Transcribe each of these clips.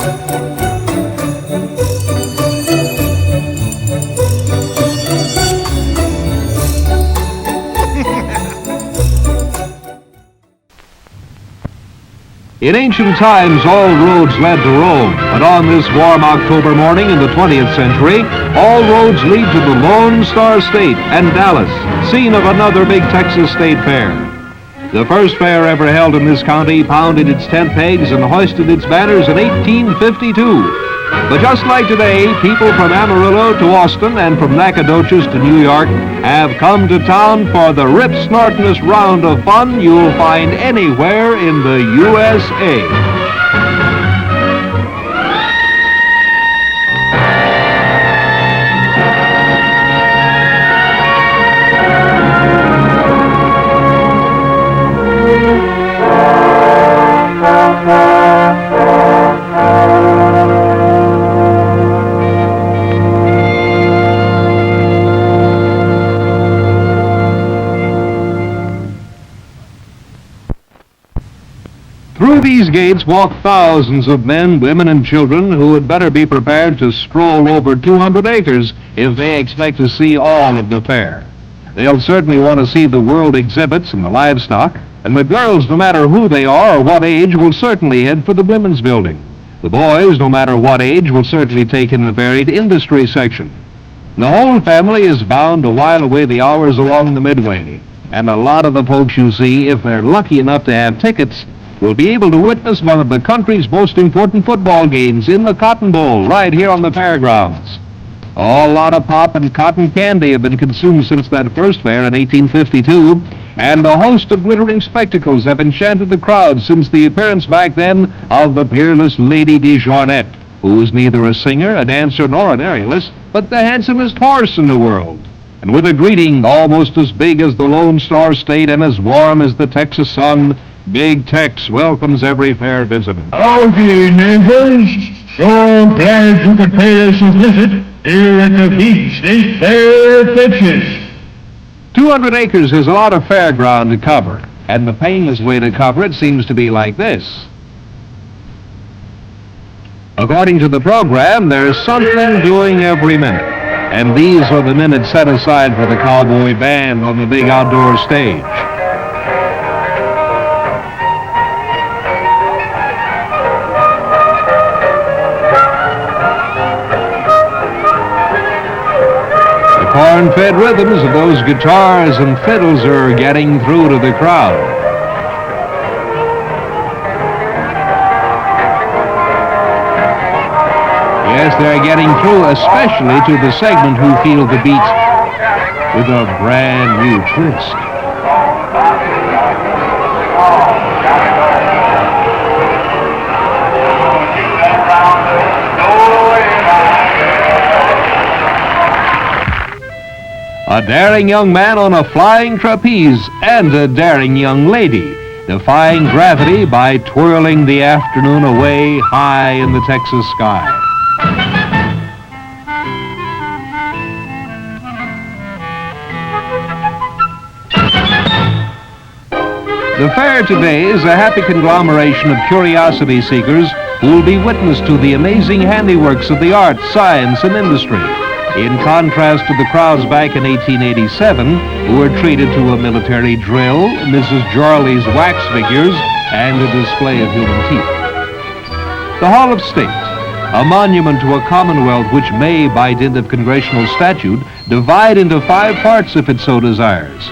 In ancient times, all roads led to Rome, but on this warm October morning in the 20th century, all roads lead to the Lone Star State and Dallas, scene of another big Texas state fair. The first fair ever held in this county pounded its tent pegs and hoisted its banners in 1852. But just like today, people from Amarillo to Austin and from Nacogdoches to New York have come to town for the rip-snortin'est round of fun you'll find anywhere in the USA. Through these gates walk thousands of men, women, and children who had better be prepared to stroll over 200 acres if they expect to see all of the fair. They'll certainly want to see the world exhibits and the livestock, and the girls, no matter who they are or what age, will certainly head for the women's building. The boys, no matter what age, will certainly take in the varied industry section. The whole family is bound to while away the hours along the Midway, and a lot of the folks you see, if they're lucky enough to have tickets, will be able to witness one of the country's most important football games in the Cotton Bowl right here on the Fairgrounds. A lot of pop and cotton candy have been consumed since that first fair in 1852, and a host of glittering spectacles have enchanted the crowd since the appearance back then of the peerless Lady DeJarnette, who is neither a singer, a dancer, nor an aerialist, but the handsomest horse in the world. And with a greeting almost as big as the Lone Star State and as warm as the Texas sun, Big Tex welcomes every fair visitor. Howdy, neighbors. So glad you could pay us a visit here at the Big State Fair of Texas. 200 acres is a lot of fairground to cover, and the painless way to cover it seems to be like this. According to the program, there's something doing every minute, and these are the minutes set aside for the cowboy band on the big outdoor stage. Corn-fed rhythms of those guitars and fiddles are getting through to the crowd. Yes, they're getting through, especially to the segment who feel the beat with a brand new twist. A daring young man on a flying trapeze and a daring young lady defying gravity by twirling the afternoon away high in the Texas sky. The fair today is a happy conglomeration of curiosity seekers who will be witness to the amazing handiworks of the arts, science, and industry. In contrast to the crowds back in 1887, who were treated to a military drill, Mrs. Jarley's wax figures, and a display of human teeth. The Hall of State, a monument to a commonwealth which may, by dint of congressional statute, divide into 5 parts if it so desires.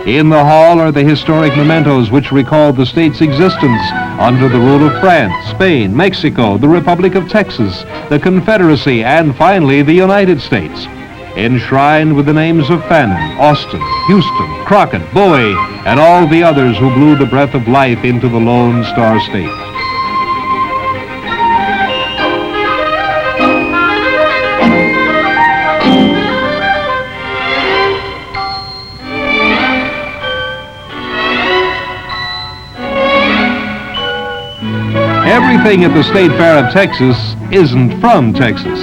In the hall are the historic mementos which recall the state's existence under the rule of France, Spain, Mexico, the Republic of Texas, the Confederacy, and finally the United States. Enshrined with the names of Fannin, Austin, Houston, Crockett, Bowie, and all the others who blew the breath of life into the Lone Star State. Everything at the State Fair of Texas isn't from Texas.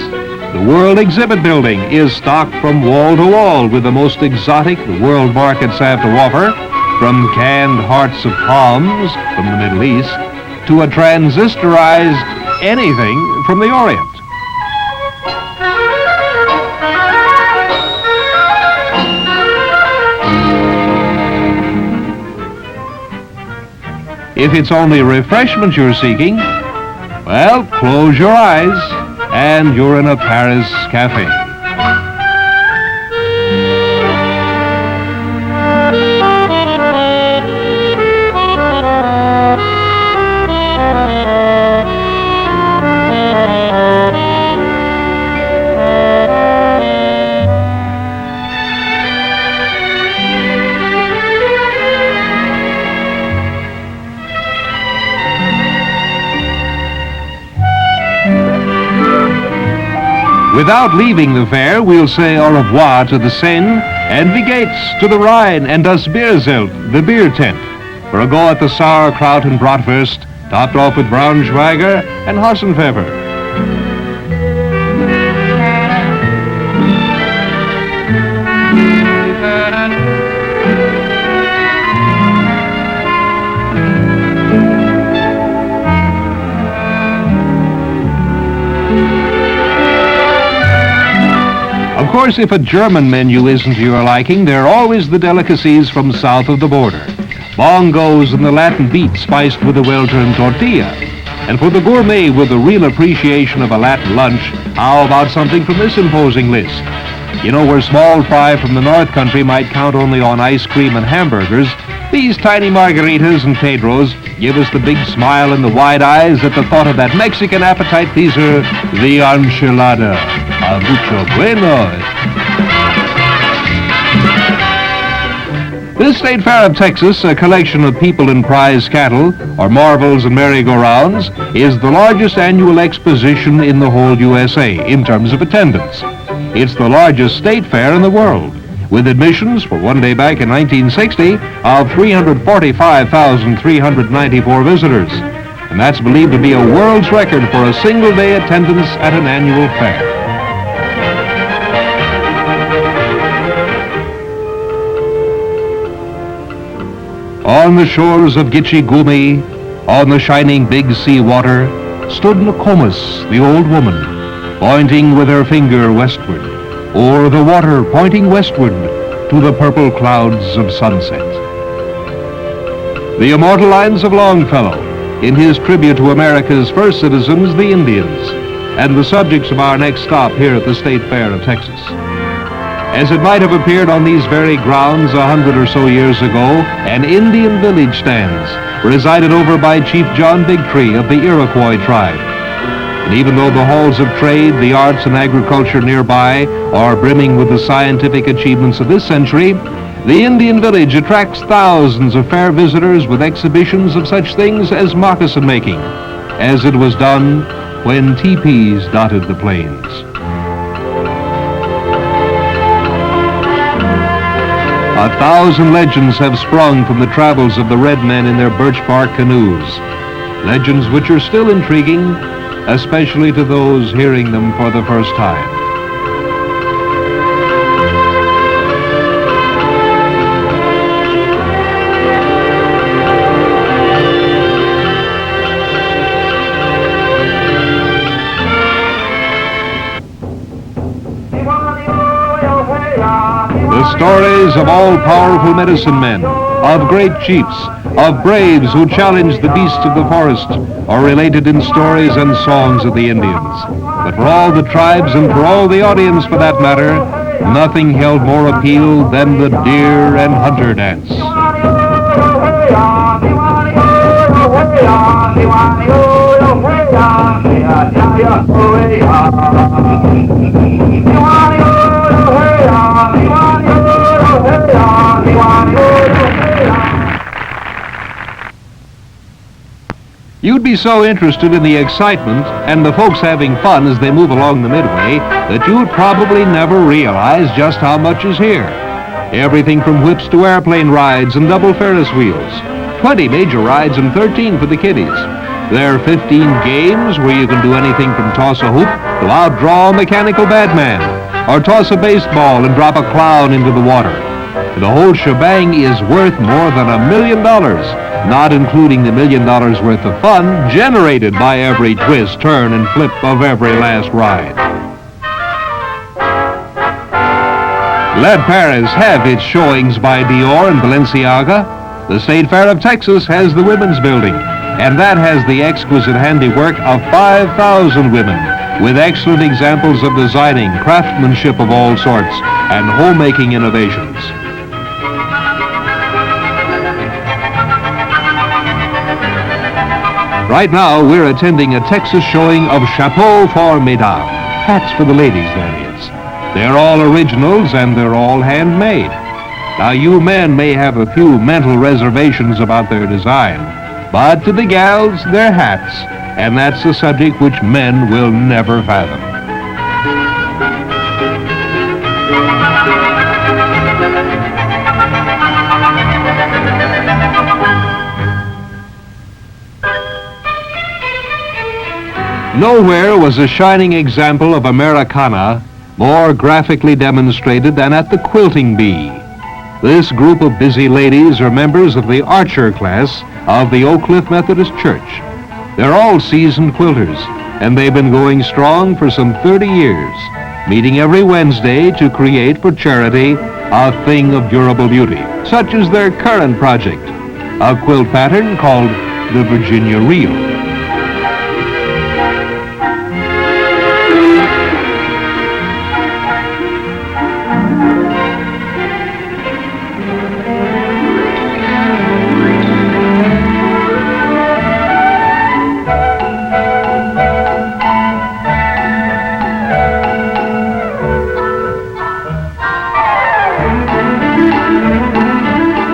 The World Exhibit Building is stocked from wall to wall with the most exotic the world markets have to offer, from canned hearts of palms from the Middle East to a transistorized anything from the Orient. If it's only refreshment you're seeking, well, close your eyes and you're in a Paris cafe. Without leaving the fair, we'll say au revoir to the Seine and wie geht's to the Rhine and das Bierzelt, the beer tent, for a go at the sauerkraut and bratwurst, topped off with Braunschweiger and Hassenpfeffer. Of course, if a German menu isn't to your liking, there are always the delicacies from south of the border. Bongos and the Latin beat spiced with a well-turned tortilla. And for the gourmet with a real appreciation of a Latin lunch, how about something from this imposing list? You know, where small fry from the North Country might count only on ice cream and hamburgers, these tiny margaritas and Pedros give us the big smile and the wide eyes at the thought of that Mexican appetite pleaser, the enchilada. A mucho bueno. This State Fair of Texas, a collection of people and prize cattle, or marvels and merry-go-rounds, is the largest annual exposition in the whole USA in terms of attendance. It's the largest state fair in the world, with admissions for one day back in 1960 of 345,394 visitors. And that's believed to be a world's record for a single day attendance at an annual fair. On the shores of Gitche Gumee, on the shining big sea water, stood Nokomis, the old woman, pointing with her finger westward, o'er the water pointing westward to the purple clouds of sunset. The immortal lines of Longfellow, in his tribute to America's first citizens, the Indians, and the subjects of our next stop here at the State Fair of Texas. As it might have appeared on these very grounds 100 or so years ago, an Indian village stands, resided over by Chief John Bigtree of the Iroquois tribe. And even though the halls of trade, the arts, and agriculture nearby are brimming with the scientific achievements of this century, the Indian village attracts thousands of fair visitors with exhibitions of such things as moccasin making, as it was done when teepees dotted the plains. A thousand legends have sprung from the travels of the red men in their birch bark canoes, legends which are still intriguing, especially to those hearing them for the first time. The stories of all-powerful medicine men, of great chiefs, of braves who challenged the beasts of the forest, are related in stories and songs of the Indians. But for all the tribes and for all the audience for that matter, nothing held more appeal than the deer and hunter dance. You'd be so interested in the excitement and the folks having fun as they move along the Midway that you'd probably never realize just how much is here. Everything from whips to airplane rides and double Ferris wheels. 20 major rides and 13 for the kiddies. There are 15 games where you can do anything from toss a hoop to outdraw a mechanical batman, or toss a baseball and drop a clown into the water. The whole shebang is worth more than $1 million, not including the $1 million worth of fun generated by every twist, turn, and flip of every last ride. Let Paris have its showings by Dior and Balenciaga. The State Fair of Texas has the Women's Building, and that has the exquisite handiwork of 5,000 women, with excellent examples of designing, craftsmanship of all sorts, and homemaking innovations. Right now, we're attending a Texas showing of chapeaux for mesdames. Hats for the ladies, that is. They're all originals, and they're all handmade. Now, you men may have a few mental reservations about their design, but to the gals, they're hats, and that's a subject which men will never fathom. Nowhere was a shining example of Americana more graphically demonstrated than at the Quilting Bee. This group of busy ladies are members of the Archer class of the Oak Cliff Methodist Church. They're all seasoned quilters, and they've been going strong for some 30 years, meeting every Wednesday to create for charity a thing of durable beauty, such as their current project, a quilt pattern called the Virginia Reel.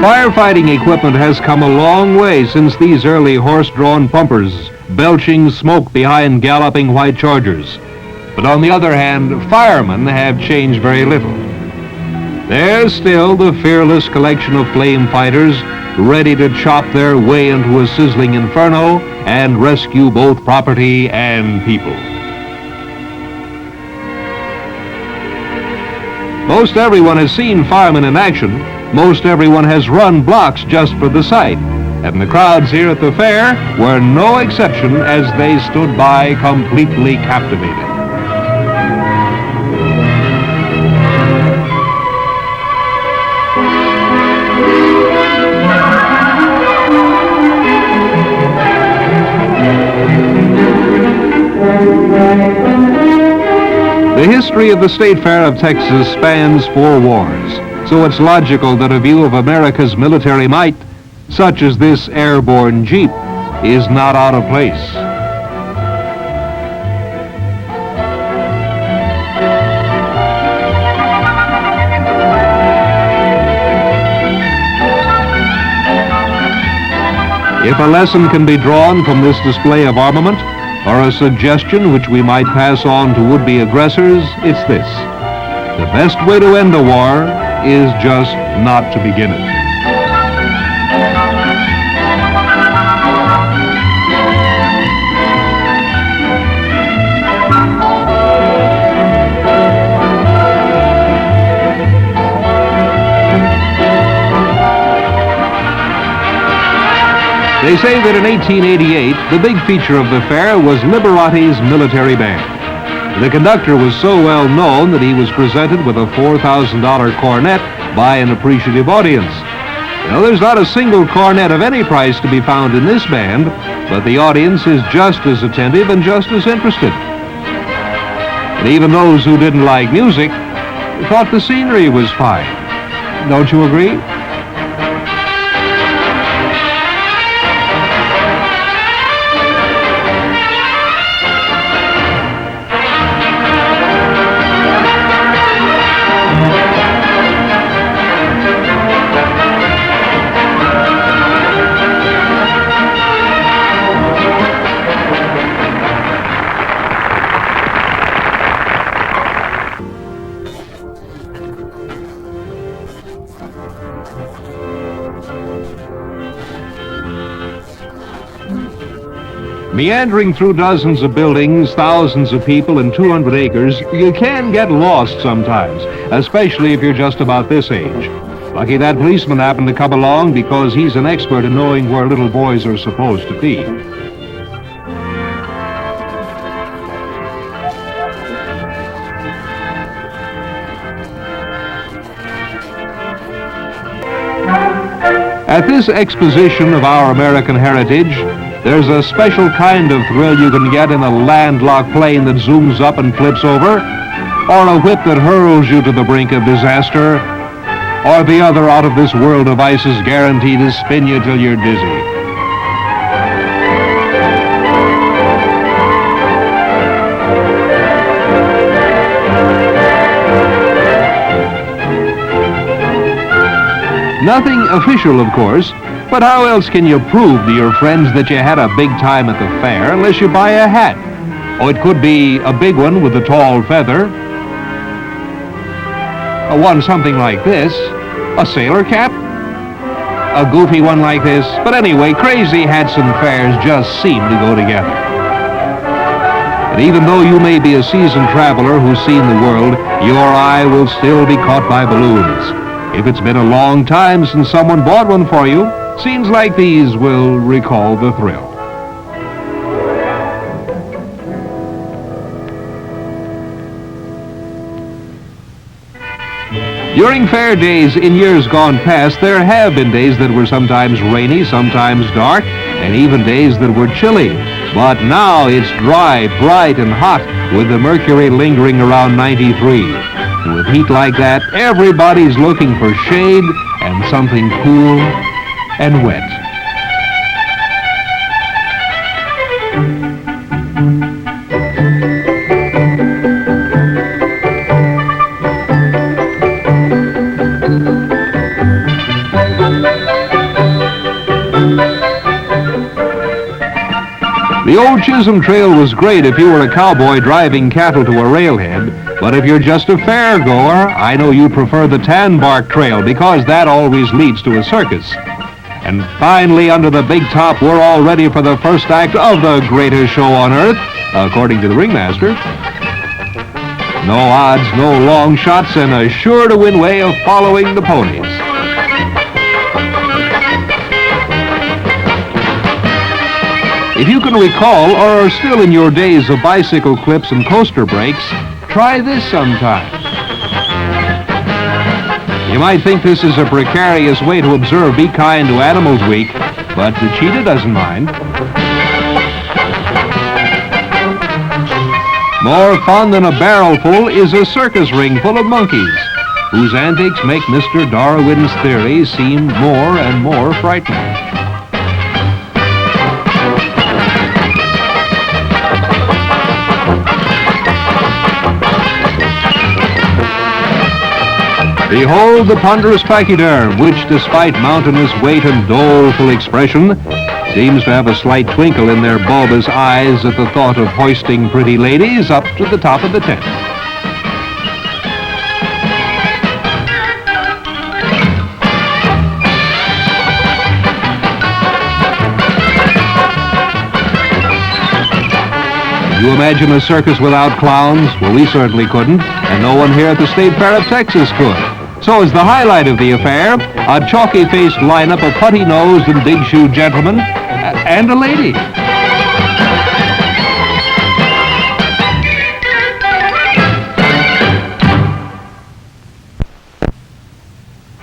Firefighting equipment has come a long way since these early horse-drawn pumpers, belching smoke behind galloping white chargers. But on the other hand, firemen have changed very little. There's still the fearless collection of flame fighters ready to chop their way into a sizzling inferno and rescue both property and people. Most everyone has seen firemen in action. Most everyone has run blocks just for the sight, and the crowds here at the fair were no exception as they stood by completely captivated. The history of the State Fair of Texas spans 4 wars. So it's logical that a view of America's military might, such as this airborne Jeep, is not out of place. If a lesson can be drawn from this display of armament, or a suggestion which we might pass on to would-be aggressors, it's this: the best way to end a war is just not to begin it. They say that in 1888, the big feature of the fair was Liberati's military band. The conductor was so well known that he was presented with a $4,000 cornet by an appreciative audience. Now, there's not a single cornet of any price to be found in this band, but the audience is just as attentive and just as interested. And even those who didn't like music thought the scenery was fine. Don't you agree? Meandering through dozens of buildings, thousands of people, and 200 acres, you can get lost sometimes, especially if you're just about this age. Lucky that policeman happened to come along because he's an expert in knowing where little boys are supposed to be. At this exposition of our American heritage, there's a special kind of thrill you can get in a landlocked plane that zooms up and flips over, or a whip that hurls you to the brink of disaster, or the other out-of-this-world devices guaranteed to spin you till you're dizzy. Nothing official, of course, but how else can you prove to your friends that you had a big time at the fair unless you buy a hat? Oh, it could be a big one with a tall feather, one something like this, a sailor cap, a goofy one like this. But anyway, crazy hats and fairs just seem to go together. And even though you may be a seasoned traveler who's seen the world, your eye will still be caught by balloons. If it's been a long time since someone bought one for you, scenes like these will recall the thrill. During fair days in years gone past, there have been days that were sometimes rainy, sometimes dark, and even days that were chilly. But now it's dry, bright, and hot, with the mercury lingering around 93. And with heat like that, everybody's looking for shade and something cool and wet. The old Chisholm Trail was great if you were a cowboy driving cattle to a railhead, but if you're just a fair goer, I know you prefer the Tan Bark Trail because that always leads to a circus. And finally, under the big top, we're all ready for the first act of the greatest show on earth, according to the ringmaster. No odds, no long shots, and a sure-to-win way of following the ponies. If you can recall, or are still in your days of bicycle clips and coaster brakes, try this sometime. You might think this is a precarious way to observe Be Kind to Animals Week, but the cheetah doesn't mind. More fun than a barrel full is a circus ring full of monkeys, whose antics make Mr. Darwin's theory seem more and more frightening. Behold the ponderous pachyderm, which, despite mountainous weight and doleful expression, seems to have a slight twinkle in their bulbous eyes at the thought of hoisting pretty ladies up to the top of the tent. Can you imagine a circus without clowns? Well, we certainly couldn't, and no one here at the State Fair of Texas could. So as the highlight of the affair, a chalky-faced lineup of putty-nosed and big-shoed gentlemen and a lady.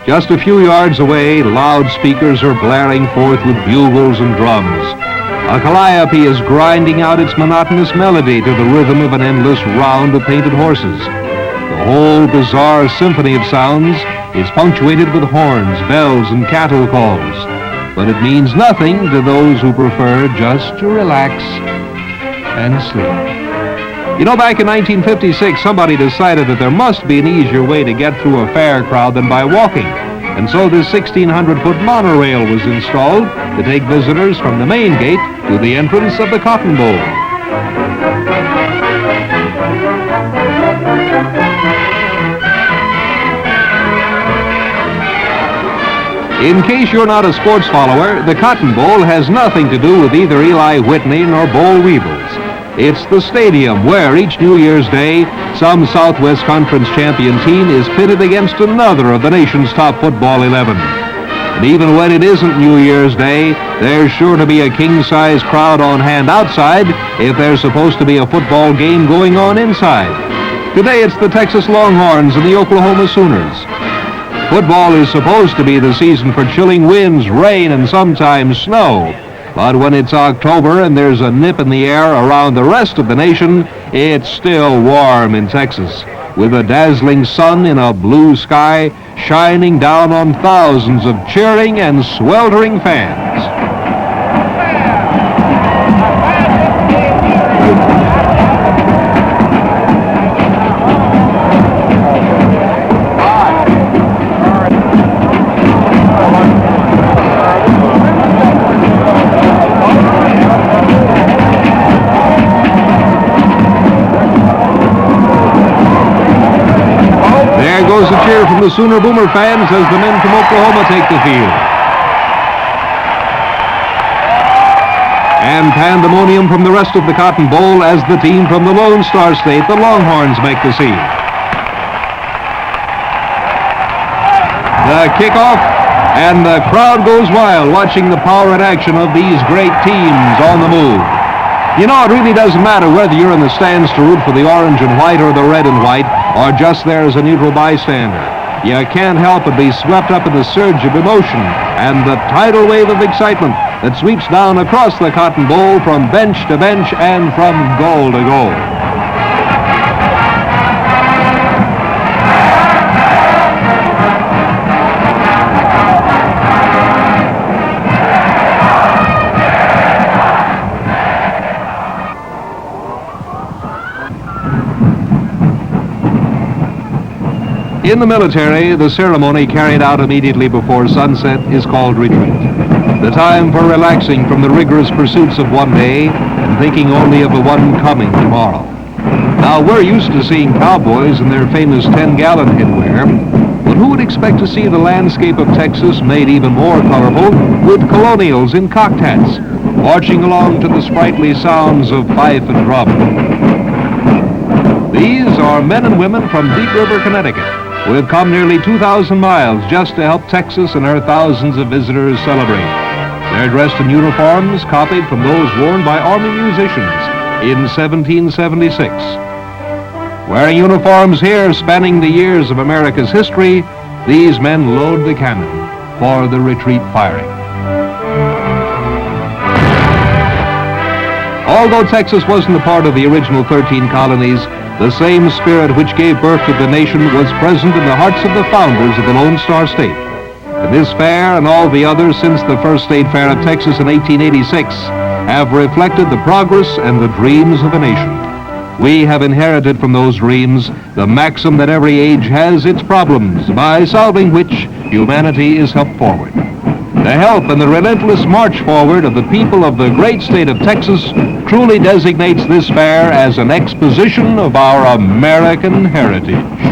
Just a few yards away, loudspeakers are blaring forth with bugles and drums. A calliope is grinding out its monotonous melody to the rhythm of an endless round of painted horses. The whole bizarre symphony of sounds is punctuated with horns, bells, and cattle calls. But it means nothing to those who prefer just to relax and sleep. You know, back in 1956, somebody decided that there must be an easier way to get through a fair crowd than by walking. And so this 1,600-foot monorail was installed to take visitors from the main gate to the entrance of the Cotton Bowl. In case you're not a sports follower, the Cotton Bowl has nothing to do with either Eli Whitney nor Boll Weevils. It's the stadium where each New Year's Day, some Southwest Conference champion team is pitted against another of the nation's top football 11. And even when it isn't New Year's Day, there's sure to be a king-size crowd on hand outside if there's supposed to be a football game going on inside. Today it's the Texas Longhorns and the Oklahoma Sooners. Football is supposed to be the season for chilling winds, rain, and sometimes snow. But when it's October and there's a nip in the air around the rest of the nation, it's still warm in Texas, with a dazzling sun in a blue sky shining down on thousands of cheering and sweltering fans. A cheer from the Sooner Boomer fans as the men from Oklahoma take the field. And pandemonium from the rest of the Cotton Bowl as the team from the Lone Star State, the Longhorns, make the scene. The kickoff, and the crowd goes wild watching the power and action of these great teams on the move. You know, it really doesn't matter whether you're in the stands to root for the orange and white or the red and white, or just there as a neutral bystander. You can't help but be swept up in the surge of emotion and the tidal wave of excitement that sweeps down across the Cotton Bowl from bench to bench and from goal to goal. In the military, the ceremony carried out immediately before sunset is called retreat. The time for relaxing from the rigorous pursuits of one day and thinking only of the one coming tomorrow. Now, we're used to seeing cowboys in their famous 10-gallon headwear, but who would expect to see the landscape of Texas made even more colorful with colonials in cocked hats, marching along to the sprightly sounds of fife and drum. These are men and women from Deep River, Connecticut, who have come nearly 2,000 miles just to help Texas and her thousands of visitors celebrate. They're dressed in uniforms copied from those worn by Army musicians in 1776. Wearing uniforms here spanning the years of America's history, these men load the cannon for the retreat firing. Although Texas wasn't a part of the original 13 colonies, the same spirit which gave birth to the nation was present in the hearts of the founders of the Lone Star State. And this fair and all the others since the first State Fair of Texas in 1886 have reflected the progress and the dreams of a nation. We have inherited from those dreams the maxim that every age has its problems, by solving which humanity is helped forward. The help and the relentless march forward of the people of the great state of Texas truly designates this fair as an exposition of our American heritage.